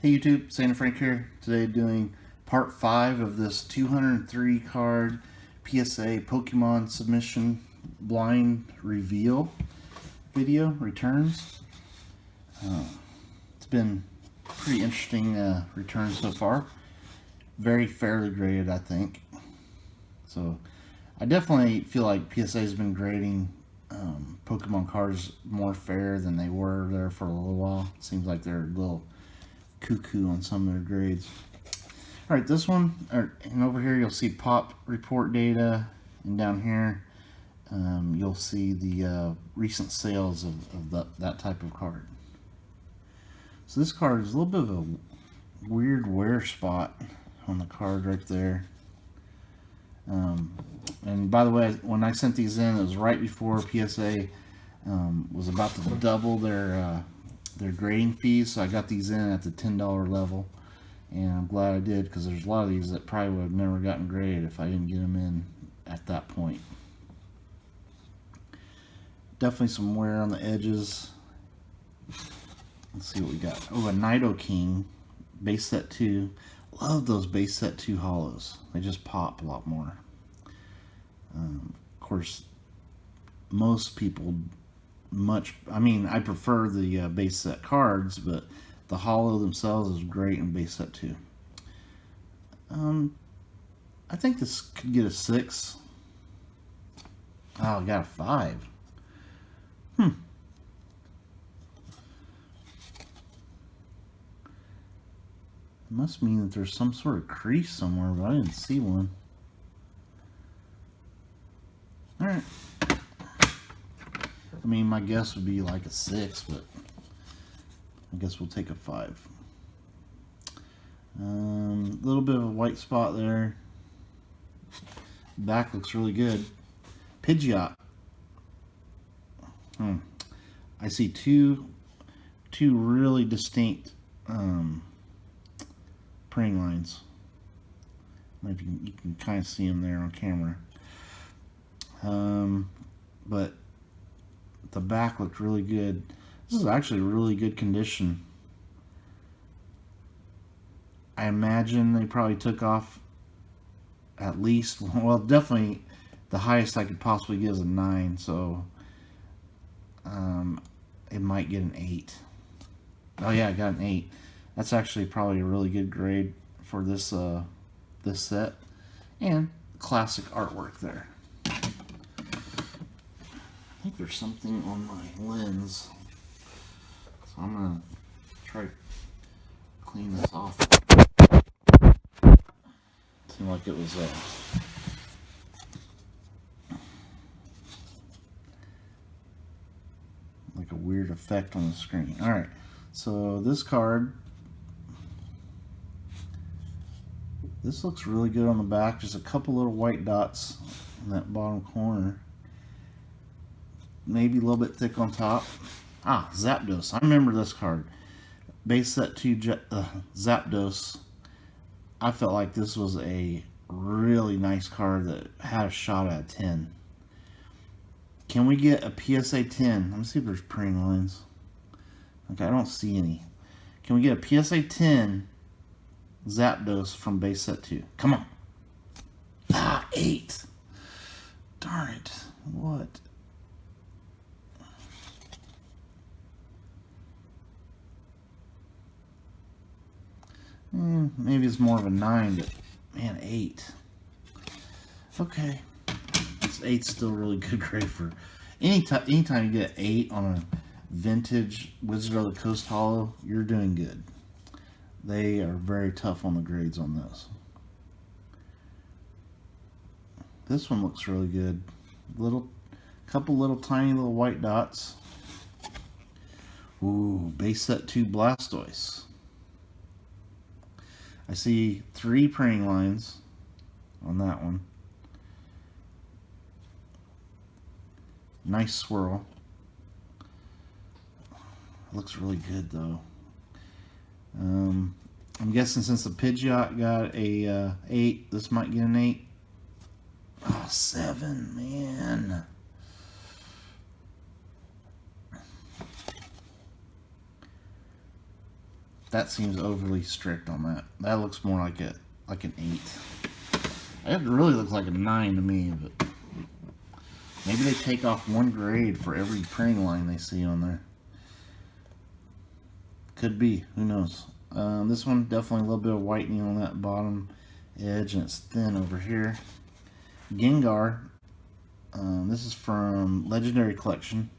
Hey YouTube, Santa Frank here. Today doing part 5 of this 203 card PSA Pokemon submission blind reveal video returns. It's been pretty interesting returns so far. Very fairly graded, I think. So I definitely feel like PSA has been grading Pokemon cards more fair than they were there for a little while. It seems like they're a little cuckoo on some of their grades. Alright, this one, and over here you'll see pop report data, and down here you'll see the recent sales of that type of card. So this card is a little bit of a weird wear spot on the card right there. And by the way, when I sent these in, it was right before PSA was about to double their grading fees, so I got these in at the $10 level, and I'm glad I did, because there's a lot of these that probably would have never gotten graded if I didn't get them in at that point. Definitely some wear on the edges. Let's see what we got. Oh, a Nidoking base set 2. Love those base set 2 hollows. They just pop a lot more. Of course, most people I prefer the base set cards, but the hollow themselves is great in base set 2. I think this could get a 6. Oh, I got a 5. It must mean that there's some sort of crease somewhere, but I didn't see one. Alright. I mean, my guess would be like a 6, but I guess we'll take a 5. A little bit of a white spot there. Back looks really good. Pidgeot. I see two really distinct printing lines. If you can kind of see them there on camera. But the back looked really good. This is actually really good condition. I imagine they probably took off at least, well, definitely the highest I could possibly give is a 9, so it might get an 8. Oh yeah, I got an 8. That's actually probably a really good grade for this this set, and classic artwork there. I think there's something on my lens, so I'm gonna try to clean this off. Seemed like it was like a weird effect on the screen. Alright, so this card, this looks really good on the back. Just a couple little white dots in that bottom corner. Maybe a little bit thick on top. Ah, Zapdos. I remember this card. Base set 2 Zapdos. I felt like this was a really nice card that had a shot at 10. Can we get a PSA 10? Let me see if there's printing lines. Okay, I don't see any. Can we get a PSA 10 Zapdos from base set 2? Come on. Ah, 8. Darn it. What? Maybe it's more of a 9, but man, 8. Okay. This 8's still really good grade for anytime you get an 8 on a vintage Wizard of the Coast hollow, you're doing good. They are very tough on the grades on this. This one looks really good. Couple little tiny little white dots. Ooh, base set 2 Blastoise. I see 3 printing lines on that one. Nice swirl. Looks really good though. I'm guessing since the Pidgeot got a 8, this might get an 8. Oh, 7, man. That seems overly strict on that. That looks more like an 8. It really looks like a 9 to me, but maybe they take off 1 grade for every printing line they see on there. Could be. Who knows? This one, definitely a little bit of whitening on that bottom edge, and it's thin over here. Gengar. This is from Legendary Collection.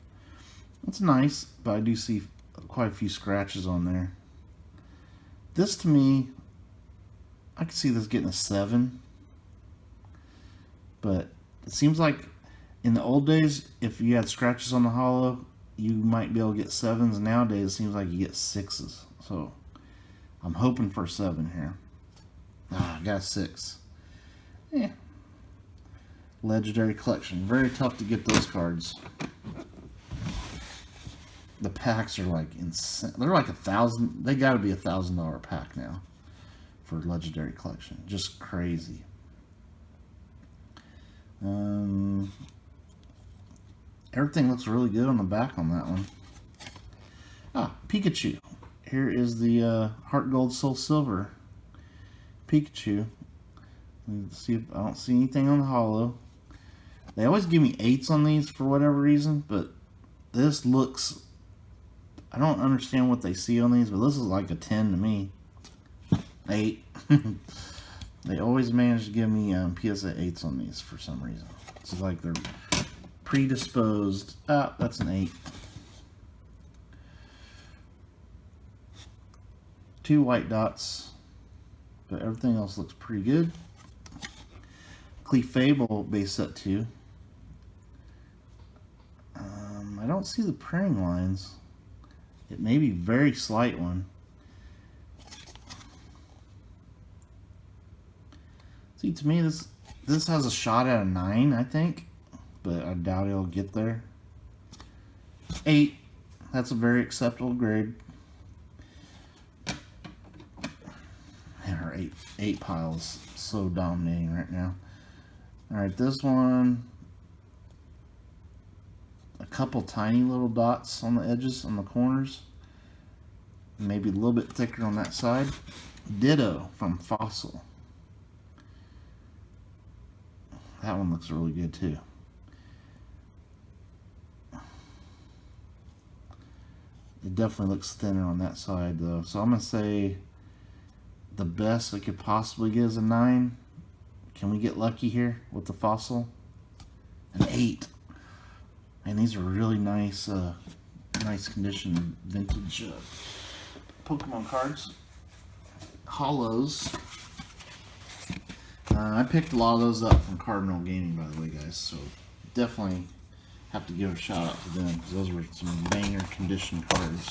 It's nice, but I do see quite a few scratches on there. This, to me, I could see this getting a 7. But it seems like in the old days, if you had scratches on the hollow, you might be able to get 7s. Nowadays, it seems like you get 6s. So I'm hoping for a 7 here. I got a 6. Yeah. Legendary Collection. Very tough to get those cards. The packs are like insane. They're like 1,000. They got to be $1,000 pack now for Legendary Collection. Just crazy. Everything looks really good on the back on that one. Pikachu. Here is the Heart Gold Soul Silver Pikachu. Let's see if I don't see anything on the hollow. They always give me 8s on these for whatever reason, but this looks, I don't understand what they see on these, but this is like a 10 to me. 8. They always manage to give me PSA 8s on these for some reason. It's like they're predisposed. That's an 8. 2 white dots, but everything else looks pretty good. Clefable base set 2. I don't see the printing lines. It may be very slight one. See, to me, this has a shot at a 9, I think, but I doubt it'll get there. 8. That's a very acceptable grade. And our 8 pile is so dominating right now. All right, this one, a couple tiny little dots on the edges, on the corners. Maybe a little bit thicker on that side. Ditto from Fossil. That one looks really good too. It definitely looks thinner on that side though. So I'm going to say the best I could possibly get is a 9. Can we get lucky here with the Fossil? An 8. And these are really nice, nice condition vintage Pokemon cards. Hollows. I picked a lot of those up from Cardinal Gaming, by the way, guys. So definitely have to give a shout out to them because those were some banger condition cards.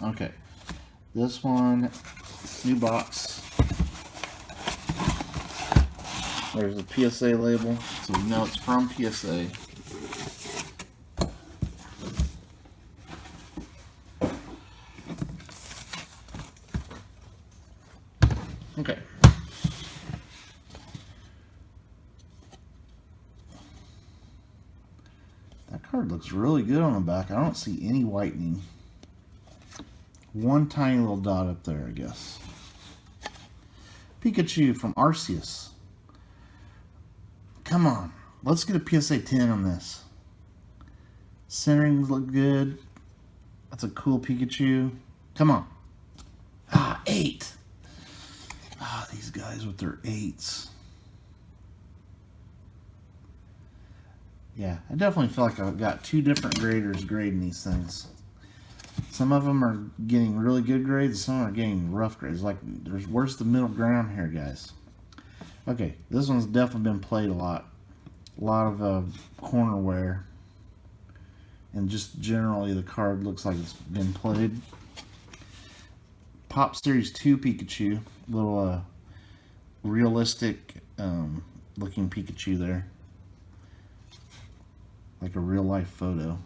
Okay, this one, new box. There's a PSA label, so you know it's from PSA. Okay. That card looks really good on the back. I don't see any whitening. One tiny little dot up there, I guess. Pikachu from Arceus. Come on, let's get a PSA 10 on this. Centerings look good. That's a cool Pikachu. Come on. 8. These guys with their 8s. Yeah, I definitely feel like I've got 2 different graders grading these things. Some of them are getting really good grades, some are getting rough grades. Like, where's the middle ground here, guys? Okay, this one's definitely been played a lot. A lot of corner wear. And just generally the card looks like it's been played. Pop Series 2 Pikachu. Little realistic looking Pikachu there. Like a real life photo.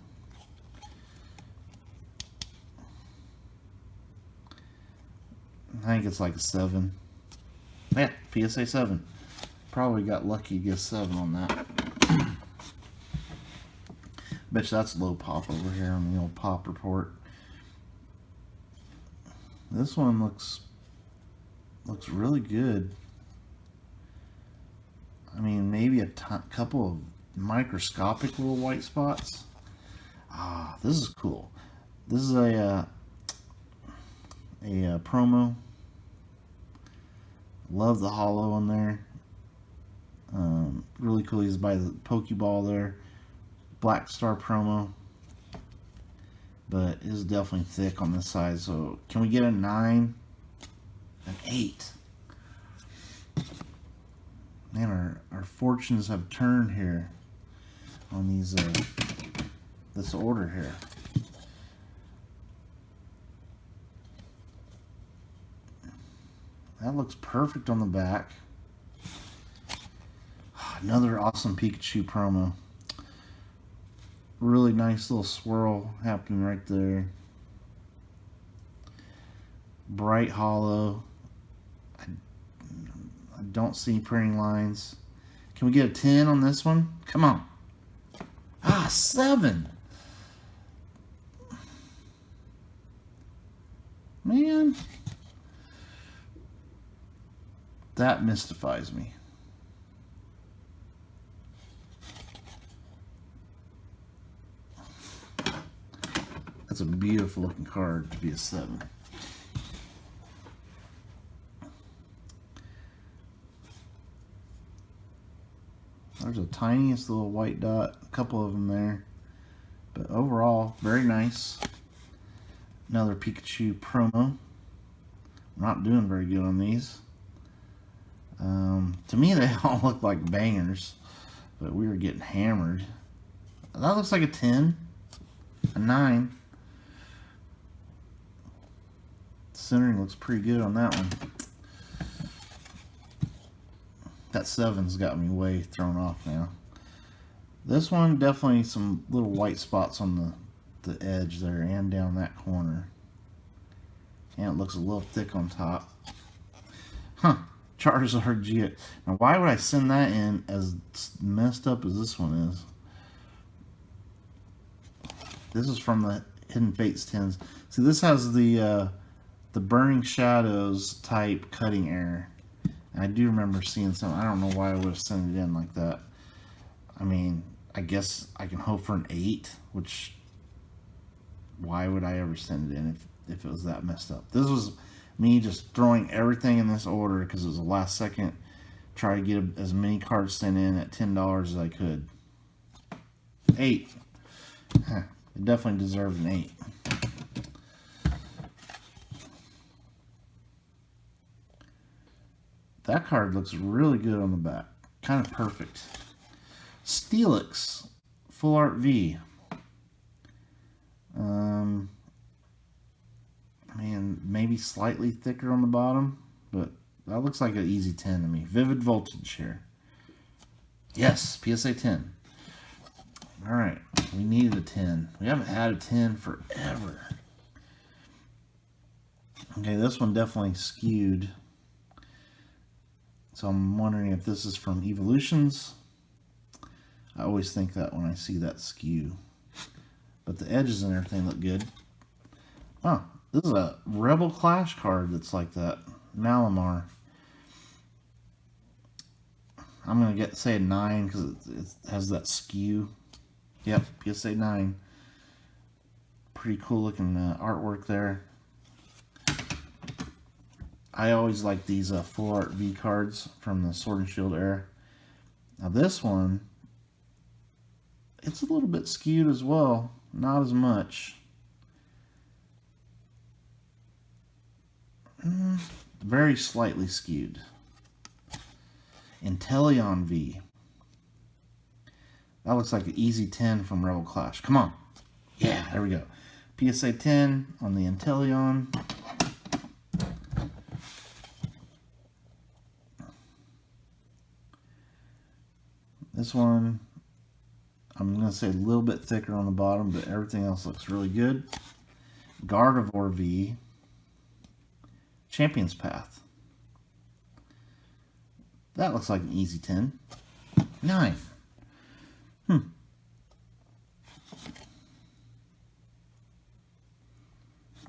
I think it's like a 7. Yeah, PSA 7. Probably got lucky to get a 7 on that. Bet you that's low pop over here on the old pop report. This one looks really good. I mean, maybe a couple of microscopic little white spots. Ah, this is cool. This is a promo. Love the hollow on there. Really cool. He's by the Pokeball there. Black Star promo. But it is definitely thick on this side. So can we get a 9? An 8? Man, our fortunes have turned here on these this order here. That looks perfect on the back. Another awesome Pikachu promo. Really nice little swirl happening right there. Bright hollow. I don't see printing lines. Can we get a 10 on this one? Come on. Ah, 7. Man. That mystifies me. That's a beautiful looking card to be a 7. There's a tiniest little white dot, a couple of them there. But overall, very nice. Another Pikachu promo. Not doing very good on these. To me, they all look like bangers, but we were getting hammered. That looks like a 10, a 9. Centering looks pretty good on that one. That 7's got me way thrown off now. This one, definitely some little white spots on the edge there and down that corner. And it looks a little thick on top. Huh. Charizard G. Now, why would I send that in as messed up as this one is? This is from the Hidden Fates 10s. See, this has the Burning Shadows type cutting error. And I do remember seeing some. I don't know why I would have sent it in like that. I mean, I guess I can hope for an 8, which, why would I ever send it in if it was that messed up? This was me just throwing everything in this order because it was the last second. Try to get as many cards sent in at $10 as I could. 8. It definitely deserved an 8. That card looks really good on the back. Kind of perfect. Steelix Full Art V. Man, maybe slightly thicker on the bottom, but that looks like an easy 10 to me. Vivid Voltage here. Yes, PSA 10. Alright, we needed a 10. We haven't had a 10 forever. Okay, this one definitely skewed. So I'm wondering if this is from Evolutions. I always think that when I see that skew. But the edges and everything look good. Oh, this is a Rebel Clash card that's like that. Malamar. I'm going to say a 9 because it has that skew. Yep, PSA 9. Pretty cool looking artwork there. I always like these Full Art V cards from the Sword and Shield era. Now this one, it's a little bit skewed as well. Not as much. Very slightly skewed. Inteleon V. That looks like an easy 10 from Rebel Clash. Come on. Yeah, there we go. PSA 10 on the Inteleon. This one, I'm going to say a little bit thicker on the bottom, but everything else looks really good. Gardevoir V. Champion's Path. That looks like an easy 10. 9.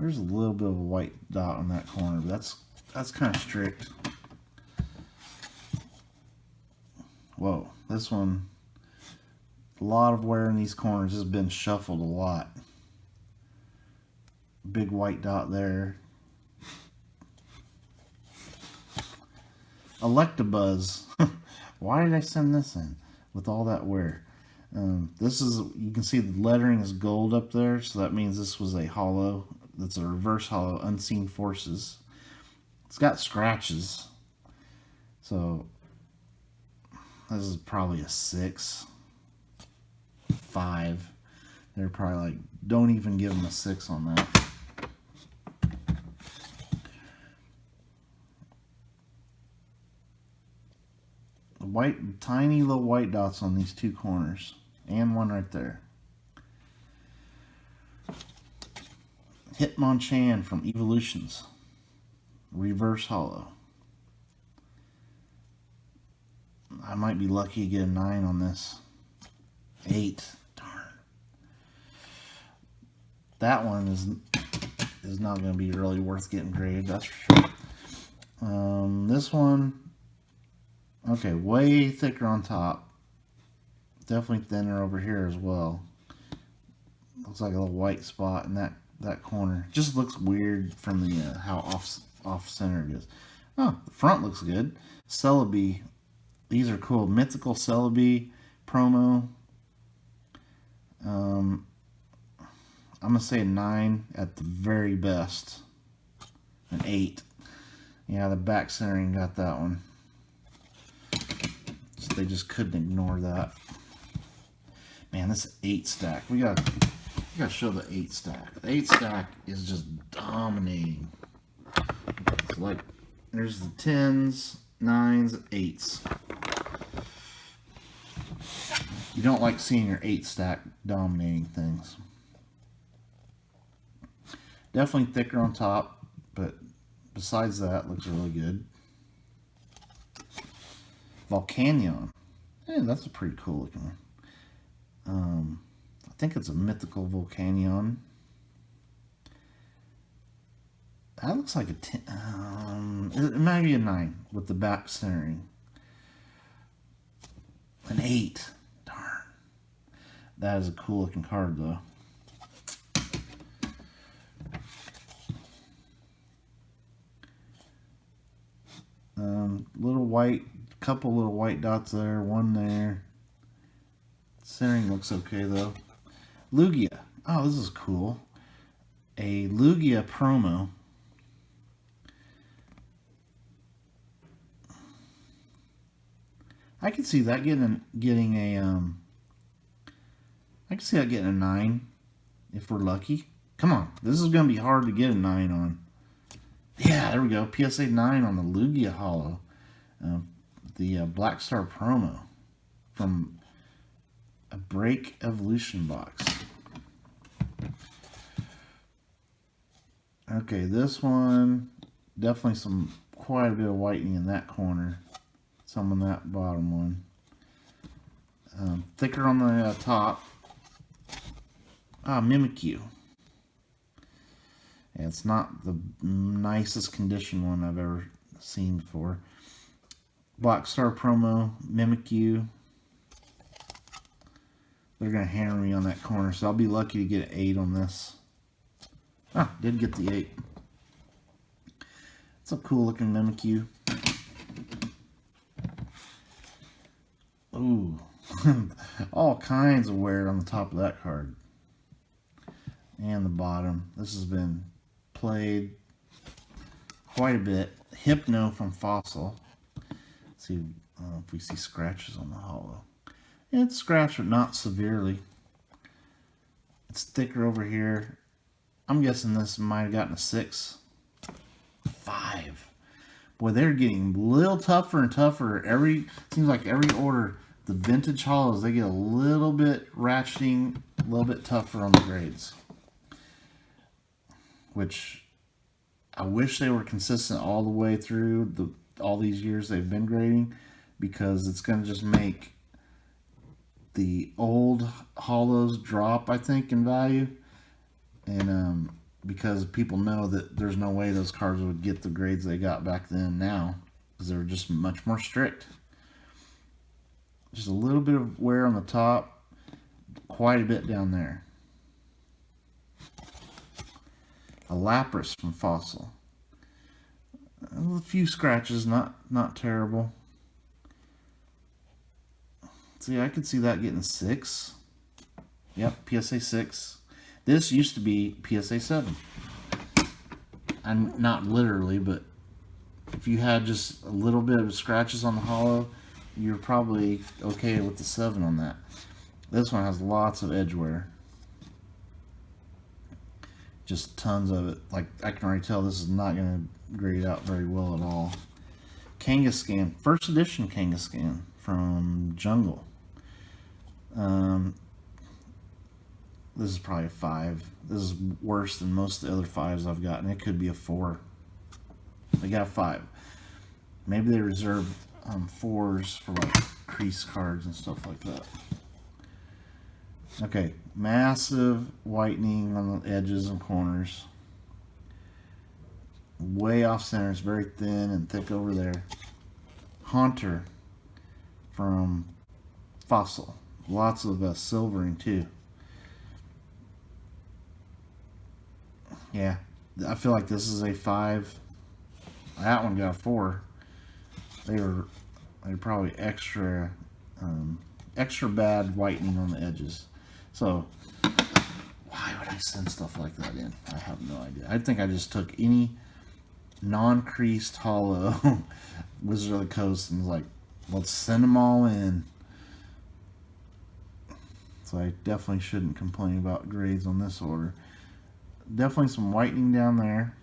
There's a little bit of a white dot on that corner, but that's kind of strict. Whoa, this one, a lot of wear in these corners, has been shuffled a lot. Big white dot there. Electabuzz. Why did I send this in with all that wear? This is, you can see the lettering is gold up there, so that means this was a hollow. That's a reverse hollow, Unseen Forces. It's got scratches, so this is probably a 6, 5. They're probably like, don't even give them a 6 on that. White, tiny little white dots on these two corners, and one right there. Hitmonchan from Evolutions, reverse hollow. I might be lucky to get a 9 on this. 8, darn. That one is not going to be really worth getting graded, that's for sure. This one, okay, way thicker on top. Definitely thinner over here as well. Looks like a little white spot in that corner. Just looks weird from the how off center it is. Oh, the front looks good. Celebi. These are cool. Mythical Celebi promo. I'm gonna say a 9 at the very best. An 8. Yeah, the back centering got that one. So they just couldn't ignore that. Man, this 8 stack. We gotta show the 8 stack. The 8 stack is just dominating. It's like there's the 10s, 9s, 8s. You don't like seeing your 8 stack dominating things. Definitely thicker on top, but besides that, looks really good. Volcanion. Yeah, that's a pretty cool looking one. I think it's a mythical Volcanion. That looks like a 10. It might be a 9 with the back centering. An 8. Darn. That is a cool looking card though. Little white, couple little white dots there, one there. Centering looks okay though. Lugia. Oh, this is cool. A Lugia promo. I can see that getting a I can see that getting a 9 if we're lucky. Come on, this is gonna be hard to get a 9 on. Yeah, there we go. PSA 9 on the Lugia Hollow. The Black Star promo from a Break Evolution box. Okay, this one, definitely quite a bit of whitening in that corner. Some on that bottom one. Thicker on the top. Mimikyu. And it's not the nicest condition one I've ever seen before. Black Star promo, Mimikyu. They're going to hammer me on that corner, so I'll be lucky to get an 8 on this. Did get the 8. It's a cool looking Mimikyu. Ooh. All kinds of wear on the top of that card. And the bottom. This has been played quite a bit. Hypno from Fossil. Let's see if we see scratches on the hollow. It's scratched, but not severely. It's thicker over here. I'm guessing this might have gotten a 6. 5. Boy, they're getting a little tougher and tougher. Seems like every order, the vintage hollows, they get a little bit ratcheting, a little bit tougher on the grades. Which I wish they were consistent all the way through all these years they've been grading, because it's going to just make the old hollows drop, I think, in value. And because people know that there's no way those cards would get the grades they got back then now, because they were just much more strict. Just a little bit of wear on the top, quite a bit down there. A Lapras from Fossil. A few scratches, not terrible. See, I could see that getting 6. Yep, PSA 6. This used to be PSA 7. And not literally, but if you had just a little bit of scratches on the hollow, you're probably okay with the 7 on that. This one has lots of edge wear. Just tons of it. Like, I can already tell this is not going to grade out very well at all. Kangaskhan, first edition Kangaskhan from Jungle. This is probably a 5. This is worse than most of the other 5s I've gotten. It could be a 4. I got a 5. Maybe they reserve 4s for like crease cards and stuff like that. Okay, massive whitening on the edges and corners. Way off center. It's very thin and thick over there. Haunter from Fossil. Lots of silvering too. Yeah, I feel like this is a 5. That one got a 4. They're probably extra bad whitening on the edges. So why would I send stuff like that in? I have no idea. I think I just took any non-creased hollow Wizard of the Coast and was like, let's send them all in. So I definitely shouldn't complain about grades on this order. Definitely some whitening down there.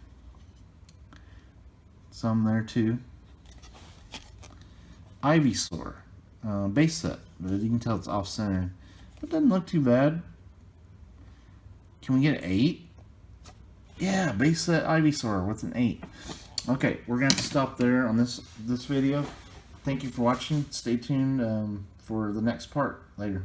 Some there too. Ivysaur. Base set. But you can tell it's off center. It doesn't look too bad. Can we get an 8? Yeah, base set Ivysaur with an 8. Okay, we're going to have to stop there on this video. Thank you for watching. Stay tuned for the next part later.